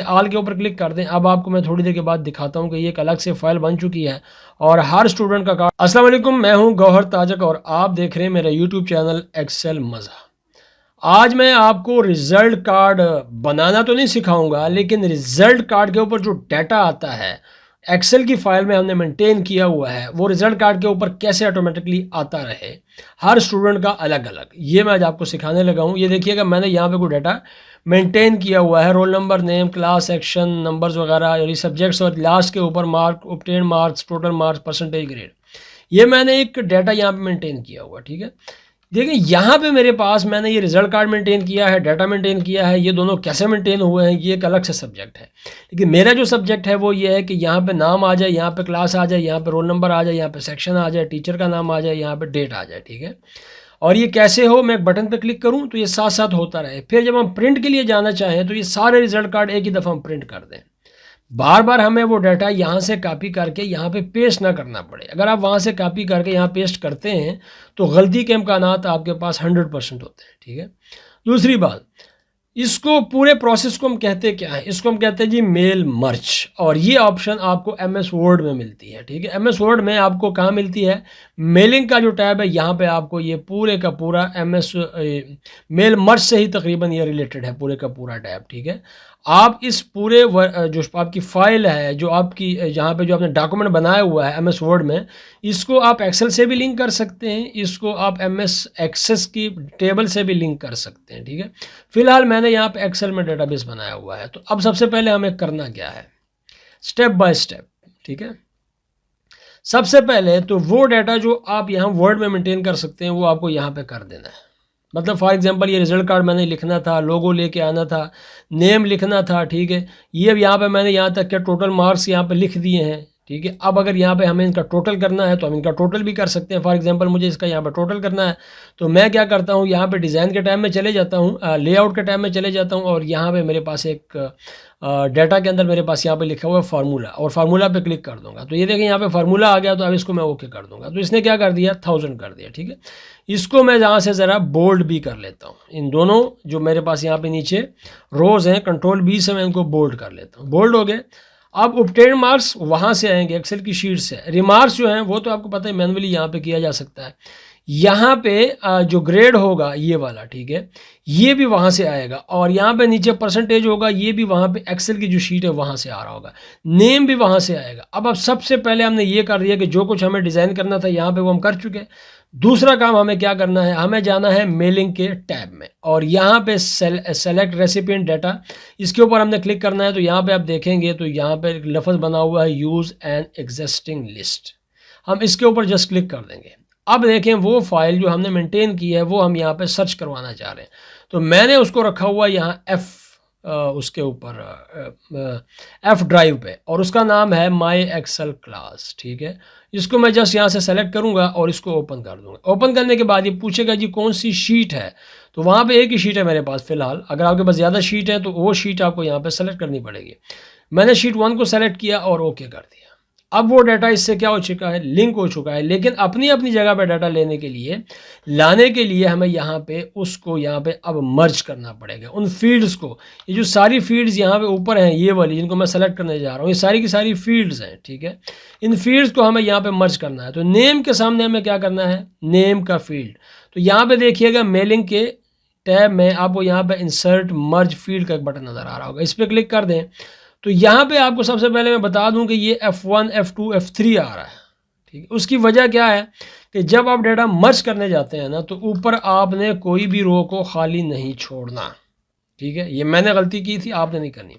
All के ऊपर click कर दें। अब आपको मैं थोड़ी देर के बाद दिखाता हूँ कि ये एक अलग से फाइल बन चुकी है और हर स्टूडेंट का कार्ड। अस्सलाम वालेकुम, मैं हूँ गौहर ताजक और आप देख रहे हैं मेरा यूट्यूब चैनल एक्सेल मज़ा। आज मैं आपको रिजल्ट कार्ड बनाना तो नहीं सिखाऊंगा, लेकिन रिजल्ट कार्ड के ऊपर जो डाटा आता है एक्सेल की फाइल में हमने मेंटेन किया हुआ है, वो रिजल्ट कार्ड के ऊपर कैसे ऑटोमेटिकली आता रहे, हर स्टूडेंट का अलग अलग, ये मैं आज आपको सिखाने लगा हूँ। ये देखिएगा, मैंने यहाँ पे कोई डाटा मेंटेन किया हुआ है, roll number, name, class, section numbers वगैरह, यानी सब्जेक्ट्स, और लास्ट के ऊपर mark, obtain marks, total marks, percentage, grade. ये मैंने एक डाटा यहाँ पे मेंटेन किया हुआ, ठीक है। देखिए यहाँ पे मेरे पास मैंने ये रिजल्ट कार्ड मेंटेन किया है, डाटा मेंटेन किया है, ये दोनों कैसे मेंटेन हुए हैं ये एक अलग से सब्जेक्ट है। लेकिन मेरा जो सब्जेक्ट है वो ये है कि यहाँ पे नाम आ जाए, यहाँ पे क्लास आ जाए, यहाँ पे रोल नंबर आ जाए, यहाँ पे सेक्शन आ जाए, टीचर का नाम आ जाए, यहाँ पे डेट आ जाए, ठीक है। और ये कैसे हो, मैं एक बटन पे क्लिक करूँ तो ये साथ साथ होता रहे। फिर जब हम प्रिंट के लिए जाना चाहें तो ये सारे रिजल्ट कार्ड एक ही दफ़ा हम प्रिंट कर दें। बार बार हमें वो डाटा यहाँ से कॉपी करके यहाँ पे पेस्ट ना करना पड़े। अगर आप वहाँ से कॉपी करके यहाँ पेस्ट करते हैं तो गलती के इम्कानात आपके पास 100% होते हैं, ठीक है। दूसरी बात, इसको पूरे प्रोसेस को हम कहते क्या है, इसको हम कहते हैं जी मेल मर्ज। और ये ऑप्शन आपको MS वर्ड में मिलती है, ठीक है। MS वर्ड में आपको कहाँ मिलती है, मेलिंग का जो टैब है यहाँ पे आपको ये पूरे का पूरा MS मेल मर्ज से ही तकरीबन ये रिलेटेड है, पूरे का पूरा टैब, ठीक है। आप इस पूरे जो आपकी फ़ाइल है, जो आपकी यहाँ पे जो आपने डॉक्यूमेंट बनाया हुआ है MS वर्ड में, इसको आप एक्सेल से भी लिंक कर सकते हैं, इसको आप MS एक्सेस की टेबल से भी लिंक कर सकते हैं, ठीक है। फिलहाल मैंने यहाँ पे एक्सेल में डेटाबेस बनाया हुआ है। तो अब सबसे पहले हमें करना क्या है, स्टेप बाय स्टेप, ठीक है। सबसे पहले तो वो डाटा जो आप यहाँ वर्ड में मेंटेन कर सकते हैं वो आपको यहाँ पे कर देना है। मतलब फॉर एग्जांपल ये रिजल्ट कार्ड मैंने लिखना था, लोगो लेके आना था, नेम लिखना था, ठीक है। ये अब यहाँ पे मैंने यहाँ तक के टोटल मार्क्स यहाँ पे लिख दिए हैं, ठीक है। अब अगर यहाँ पे हमें इनका टोटल करना है तो हम इनका टोटल भी कर सकते हैं। फॉर एग्जांपल मुझे इसका यहाँ पे टोटल करना है तो मैं क्या करता हूँ, यहाँ पे डिज़ाइन के टाइम में चले जाता हूँ, लेआउट के टाइम में चले जाता हूँ, और यहाँ पे मेरे पास एक डाटा के अंदर मेरे पास यहाँ पे लिखा हुआ है फार्मूला, और फार्मूला पे क्लिक कर दूंगा तो ये देखें यहाँ पे फार्मूला आ गया। तो अब इसको मैं ओके कर दूंगा। तो इसने क्या कर दिया, 1000 कर दिया, ठीक है। इसको मैं यहाँ से ज़रा बोल्ड भी कर लेता हूँ। इन दोनों जो मेरे पास यहाँ पे नीचे रोज़ हैं, Ctrl+B से मैं इनको बोल्ड कर लेता हूँ। बोल्ड हो गए। अब ऑब्टेन मार्क्स वहाँ से आएंगे, एक्सेल की शीट से। रिमार्क्स जो हैं वो तो आपको पता है मैनुअली यहाँ पे किया जा सकता है। यहाँ पे जो ग्रेड होगा ये वाला, ठीक है, ये भी वहाँ से आएगा। और यहाँ पे नीचे परसेंटेज होगा, ये भी वहाँ पे एक्सेल की जो शीट है वहाँ से आ रहा होगा। नेम भी वहाँ से आएगा। अब सबसे पहले हमने ये कर दिया कि जो कुछ हमें डिज़ाइन करना था यहाँ पे वो हम कर चुके हैं। दूसरा काम हमें क्या करना है, हमें जाना है मेलिंग के टैब में, और यहाँ पे सेलेक्ट रेसिपिएंट डाटा, इसके ऊपर हमने क्लिक करना है। तो यहाँ पे आप देखेंगे तो यहाँ पे एक लफ्ज़ बना हुआ है यूज़ एन एग्जिस्टिंग लिस्ट, हम इसके ऊपर जस्ट क्लिक कर देंगे। अब देखें वो फाइल जो हमने मेंटेन की है वो हम यहाँ पे सर्च करवाना चाह रहे हैं। तो मैंने उसको रखा हुआ यहाँ उसके ऊपर F ड्राइव पे, और उसका नाम है माई एक्सेल क्लास, ठीक है। इसको मैं जस्ट यहाँ से सेलेक्ट करूँगा और इसको ओपन कर दूँगा। ओपन करने के बाद ये पूछेगा जी कौन सी शीट है, तो वहाँ पे एक ही शीट है मेरे पास फ़िलहाल। अगर आपके पास ज़्यादा शीट है तो वो शीट आपको यहाँ पे सेलेक्ट करनी पड़ेगी। मैंने शीट 1 को सेलेक्ट किया और ओके कर दिया। अब वो डाटा इससे क्या हो चुका है, लिंक हो चुका है। लेकिन अपनी अपनी जगह पे डाटा लेने के लिए, लाने के लिए हमें यहाँ पे उसको यहाँ पे अब मर्ज करना पड़ेगा उन फील्ड्स को। ये जो सारी फील्ड्स यहाँ पे ऊपर हैं, ये वाली जिनको मैं सेलेक्ट करने जा रहा हूँ, ये सारी की सारी फील्ड्स हैं, ठीक है। इन फील्ड्स को हमें यहाँ पे मर्ज करना है। तो नेम के सामने हमें क्या करना है, नेम का फील्ड। तो यहाँ पे देखिएगा मेलिंग के टैब में आपको यहाँ पे इंसर्ट मर्ज फील्ड का एक बटन नज़र आ रहा होगा, इस पर क्लिक कर दें। तो यहाँ पे आपको सबसे पहले मैं बता दूं कि ये F1, F2, F3 आ रहा है, ठीक है। उसकी वजह क्या है कि जब आप डाटा मर्ज करने जाते हैं ना, तो ऊपर आपने कोई भी रो को खाली नहीं छोड़ना, ठीक है। ये मैंने गलती की थी, आपने नहीं करनी,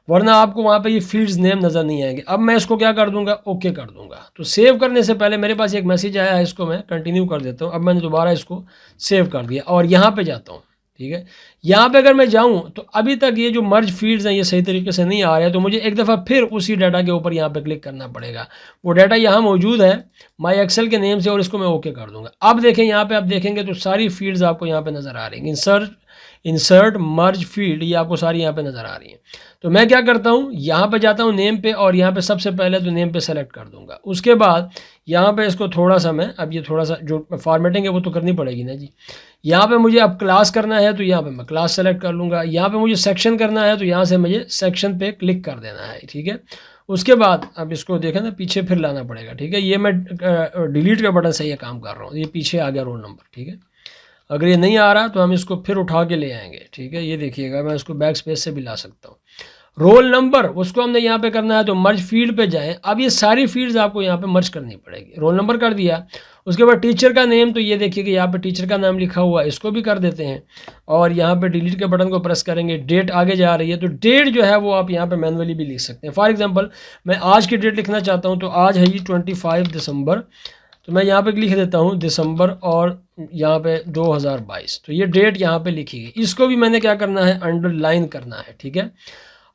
वरना आपको वहाँ पे ये फील्ड्स नेम नज़र नहीं आएंगे। अब मैं इसको क्या कर दूंगा, ओके कर दूंगा। तो सेव करने से पहले मेरे पास एक मैसेज आया है, इसको मैं कंटिन्यू कर देता हूँ। अब मैंने दोबारा इसको सेव कर दिया और यहाँ पे जाता हूँ, ठीक है। यहाँ पे अगर मैं जाऊँ तो अभी तक ये जो मर्ज फील्ड्स हैं ये सही तरीके से नहीं आ रहे हैं, तो मुझे एक दफ़ा फिर उसी डाटा के ऊपर यहाँ पे क्लिक करना पड़ेगा। वो डाटा यहाँ मौजूद है माई एक्सेल के नेम से, और इसको मैं ओके कर दूंगा। अब देखें यहाँ पे आप देखेंगे तो सारी फील्ड्स आपको यहाँ पे नज़र आ रही हैं। इंसर्ट, मर्ज, फील्ड, ये आपको सारी यहाँ पे नज़र आ रही हैं। तो मैं क्या करता हूँ, यहाँ पे जाता हूँ नेम पे और यहाँ पे सबसे पहले तो नेम पे सेलेक्ट कर दूँगा। उसके बाद यहाँ पे इसको थोड़ा सा मैं अब ये थोड़ा सा जो फॉर्मेटिंग है वो तो करनी पड़ेगी ना जी। यहाँ पे मुझे अब क्लास करना है तो यहाँ पे मैं क्लास सेलेक्ट कर लूँगा। यहाँ पे मुझे सेक्शन करना है तो यहाँ से मुझे सेक्शन पे क्लिक कर देना है, ठीक है। उसके बाद अब इसको देखें ना, पीछे फिर लाना पड़ेगा, ठीक है। ये मैं डिलीट का बटन से ये काम कर रहा हूँ, ये पीछे आ गया रोल नंबर, ठीक है। अगर ये नहीं आ रहा तो हम इसको फिर उठा के ले आएंगे, ठीक है। ये देखिएगा मैं इसको बैक स्पेस से भी ला सकता हूँ। रोल नंबर उसको हमने यहाँ पे करना है तो मर्ज फील्ड पे जाएं। अब ये सारी फील्ड्स आपको यहाँ पे मर्ज करनी पड़ेगी। रोल नंबर कर दिया, उसके बाद टीचर का नेम, तो ये देखिए कि यहाँ पे टीचर का नाम लिखा हुआ है, इसको भी कर देते हैं और यहाँ पे डिलीट के बटन को प्रेस करेंगे। डेट आगे जा रही है तो डेट जो है वो आप यहाँ पे मैनुअली भी लिख सकते हैं। फॉर एग्जांपल मैं आज की डेट लिखना चाहता हूँ तो आज है ये 25 दिसंबर, तो मैं यहाँ पे लिख देता हूँ दिसंबर और यहाँ पे 2022, तो ये डेट यहाँ पे लिखी गई। इसको भी मैंने क्या करना है, अंडरलाइन करना है, ठीक है।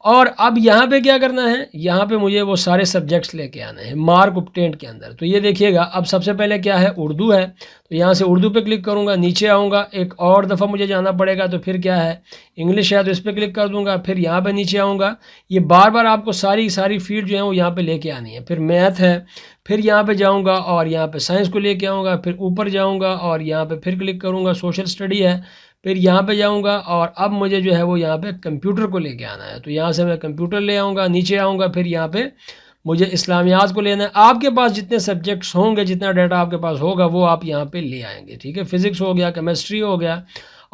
और अब यहाँ पे क्या करना है, यहाँ पे मुझे वो सारे सब्जेक्ट्स लेके आने हैं मार्क ऑब्टेन्ड के अंदर। तो ये देखिएगा अब सबसे पहले क्या है, उर्दू है, तो यहाँ से उर्दू पे क्लिक करूँगा, नीचे आऊँगा, एक और दफ़ा मुझे जाना पड़ेगा तो फिर क्या है, इंग्लिश है तो इस पर क्लिक कर दूँगा, फिर यहाँ पे नीचे आऊँगा। ये बार बार आपको सारी फील्ड जो है वो यहाँ पे लेके आनी है। फिर मैथ है, फिर यहाँ पे जाऊँगा और यहाँ पे साइंस को लेके आऊँगा, फिर ऊपर जाऊँगा और यहाँ पे फिर क्लिक करूँगा, सोशल स्टडी है, फिर यहाँ पे जाऊँगा और अब मुझे जो है वो यहाँ पे कंप्यूटर को लेके आना है। तो यहाँ से मैं कंप्यूटर ले आऊँगा, नीचे आऊँगा, फिर यहाँ पे मुझे इस्लामियात को लेना है। आपके पास जितने सब्जेक्ट्स होंगे, जितना डाटा आपके पास होगा वो आप यहाँ पे ले आएंगे, ठीक है। फिज़िक्स हो गया, केमिस्ट्री हो गया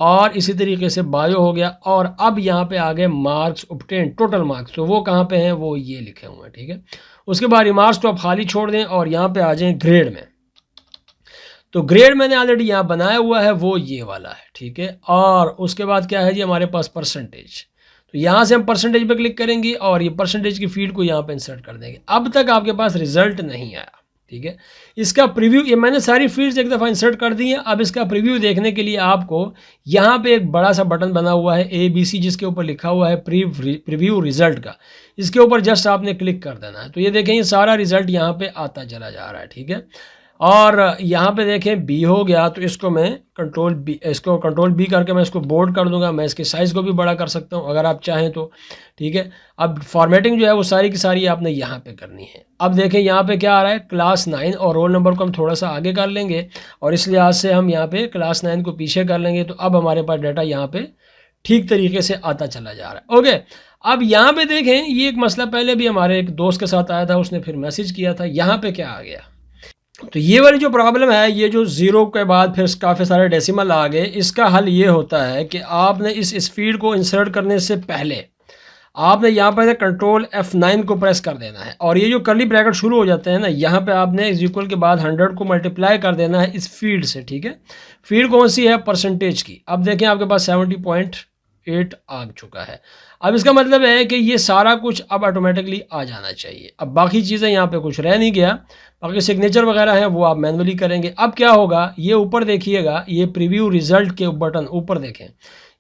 और इसी तरीके से बायो हो गया। और अब यहाँ पे आ गए मार्क्स ऑब्टेन्ड, टोटल मार्क्स, तो वो कहाँ पे हैं, वो ये लिखे हुए हैं, ठीक है। उसके बाद रिमार्क्स को आप खाली छोड़ दें और यहाँ पे आ जाएँ ग्रेड में। तो ग्रेड मैंने ऑलरेडी यहाँ बनाया हुआ है, वो ये वाला है, ठीक है। और उसके बाद क्या है जी, हमारे पास परसेंटेज, तो यहाँ से हम परसेंटेज पे क्लिक करेंगे और ये परसेंटेज की फील्ड को यहाँ पे इंसर्ट कर देंगे। अब तक आपके पास रिजल्ट नहीं आया, ठीक है। इसका प्रीव्यू, ये मैंने सारी फील्ड्स एक दफ़ा इंसर्ट कर दी हैं। अब इसका प्रीव्यू देखने के लिए आपको यहाँ पे एक बड़ा सा बटन बना हुआ है ABC, जिसके ऊपर लिखा हुआ है प्रीव्यू रिजल्ट का, इसके ऊपर जस्ट आपने क्लिक कर देना है। तो ये देखें, ये सारा रिजल्ट यहाँ पे आता चला जा रहा है, ठीक है। और यहाँ पे देखें B हो गया, तो इसको मैं कंट्रोल B करके मैं इसको बोल्ड कर दूंगा। मैं इसके साइज़ को भी बड़ा कर सकता हूँ अगर आप चाहें तो, ठीक है। अब फॉर्मेटिंग जो है वो सारी की सारी आपने यहाँ पे करनी है। अब देखें यहाँ पे क्या आ रहा है, क्लास 9, और रोल नंबर को हम थोड़ा सा आगे कर लेंगे और इस लिहाज से हम यहाँ पे क्लास 9 को पीछे कर लेंगे। तो अब हमारे पास डाटा यहाँ पे ठीक तरीके से आता चला जा रहा है, ओके। अब यहाँ पे देखें, ये एक मसला पहले भी हमारे एक दोस्त के साथ आया था, उसने फिर मैसेज किया था। यहाँ पे क्या आ गया, तो ये वाली जो प्रॉब्लम है, ये जो ज़ीरो के बाद फिर काफ़ी सारे डेसिमल आ गए, इसका हल ये होता है कि आपने इस फील्ड को इंसर्ट करने से पहले आपने यहाँ पर कंट्रोल F9 को प्रेस कर देना है और ये जो कर्ली ब्रैकेट शुरू हो जाते हैं ना, यहाँ पे आपने इज इक्वल के बाद 100 को मल्टीप्लाई कर देना है इस फील्ड से, ठीक है। फील्ड कौन सी है, परसेंटेज की। अब देखें आपके पास 70.8 आ चुका है। अब इसका मतलब है कि ये सारा कुछ अब ऑटोमेटिकली आ जाना चाहिए। अब बाकी चीज़ें यहाँ पे कुछ रह नहीं गया, बाकी सिग्नेचर वगैरह हैं वो आप मैनुअली करेंगे। अब क्या होगा, ये ऊपर देखिएगा, ये प्रीव्यू रिजल्ट के बटन ऊपर देखें,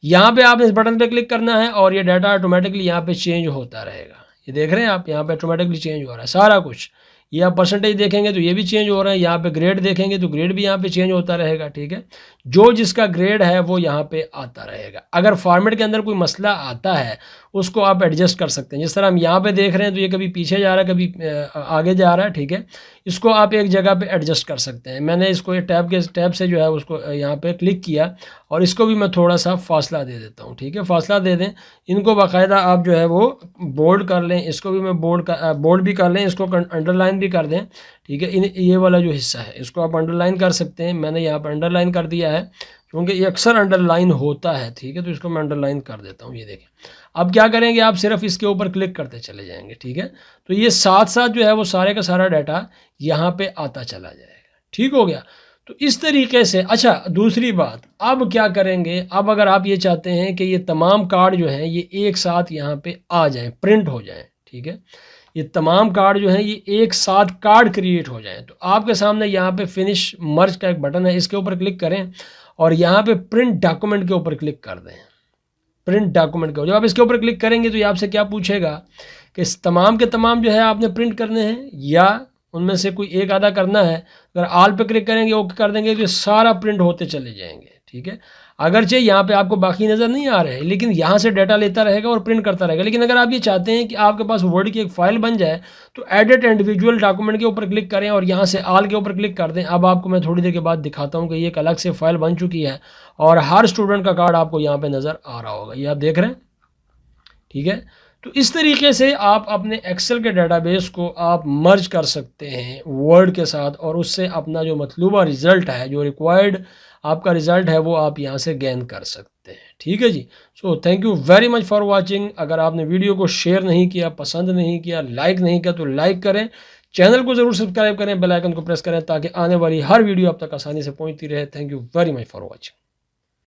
यहाँ पे आपने इस बटन पे क्लिक करना है और ये डाटा ऑटोमेटिकली यहाँ पे चेंज होता रहेगा। ये देख रहे हैं आप, यहाँ पे ऑटोमेटिकली चेंज हो रहा है सारा कुछ। ये आप परसेंटेज देखेंगे तो ये भी चेंज हो रहा है, यहाँ पे ग्रेड देखेंगे तो ग्रेड भी यहाँ पे चेंज होता रहेगा, ठीक है। जो जिसका ग्रेड है वो यहाँ पे आता रहेगा। अगर फॉर्मेट के अंदर कोई मसला आता है उसको आप एडजस्ट कर सकते हैं। जिस तरह हम यहाँ पे देख रहे हैं तो ये कभी पीछे जा रहा है, कभी आगे जा रहा है, ठीक है। इसको आप एक जगह पे एडजस्ट कर सकते हैं। मैंने इसको ये टैब से जो है उसको यहाँ पे क्लिक किया और इसको भी मैं थोड़ा सा फासला दे देता हूँ, ठीक है। फासला दे दें, इनको बाकायदा आप जो है वो बोल्ड कर लें, इसको भी मैं बोल्ड भी कर लें, इसको अंडरलाइन भी कर दें, ठीक है। ये वाला जो हिस्सा है इसको आप अंडरलाइन कर सकते हैं। मैंने यहाँ पर अंडरलाइन कर दिया है क्योंकि ये अक्सर अंडरलाइन होता है, ठीक है। तो इसको मैं अंडरलाइन कर देता हूँ। ये देखें, अब क्या करेंगे, आप सिर्फ इसके ऊपर क्लिक करते चले जाएंगे, ठीक है। तो ये साथ साथ जो है वो सारे का सारा डाटा यहाँ पे आता चला जाएगा, ठीक हो गया। तो इस तरीके से। अच्छा, दूसरी बात, अब क्या करेंगे, अब अगर आप ये चाहते हैं कि ये तमाम कार्ड जो हैं ये एक साथ यहाँ पे आ जाएं, प्रिंट हो जाएं, ठीक है, ये तमाम कार्ड जो हैं ये एक साथ कार्ड क्रिएट हो जाएं, तो आपके सामने यहाँ पे फिनिश मर्ज का एक बटन है, इसके ऊपर क्लिक करें और यहाँ पे प्रिंट डॉक्यूमेंट के ऊपर क्लिक कर दें। प्रिंट डॉक्यूमेंट का जब आप इसके ऊपर क्लिक करेंगे तो ये आपसे क्या पूछेगा कि इस तमाम के तमाम जो है आपने प्रिंट करने हैं या उनमें से कोई एक आधा करना है। अगर आल पे क्लिक करेंगे, ओके कर देंगे, तो सारा प्रिंट होते चले जाएंगे, ठीक है। अगरचे यहाँ पे आपको बाकी नज़र नहीं आ रहे हैं, लेकिन यहाँ से डाटा लेता रहेगा और प्रिंट करता रहेगा। लेकिन अगर आप ये चाहते हैं कि आपके पास वर्ड की एक फ़ाइल बन जाए, तो एडिट इंडिविजुअल डॉक्यूमेंट के ऊपर क्लिक करें और यहाँ से आल के ऊपर क्लिक कर दें। अब आपको मैं थोड़ी देर के बाद दिखाता हूँ कि ये एक अलग से फ़ाइल बन चुकी है और हर स्टूडेंट का कार्ड आपको यहाँ पर नज़र आ रहा होगा। ये आप देख रहे हैं, ठीक है। तो इस तरीके से आप अपने एक्सेल के डेटाबेस को आप मर्ज कर सकते हैं वर्ड के साथ और उससे अपना जो मतलूबा रिज़ल्ट है, जो रिक्वायर्ड आपका रिज़ल्ट है, वो आप यहाँ से गेन कर सकते हैं। ठीक है जी। So thank you very much for watching. अगर आपने वीडियो को शेयर नहीं किया, पसंद नहीं किया, लाइक नहीं किया तो लाइक करें, चैनल को ज़रूर सब्सक्राइब करें, बेल आइकन को प्रेस करें ताकि आने वाली हर वीडियो आप तक आसानी से पहुँचती रहे। Thank you very much for watching.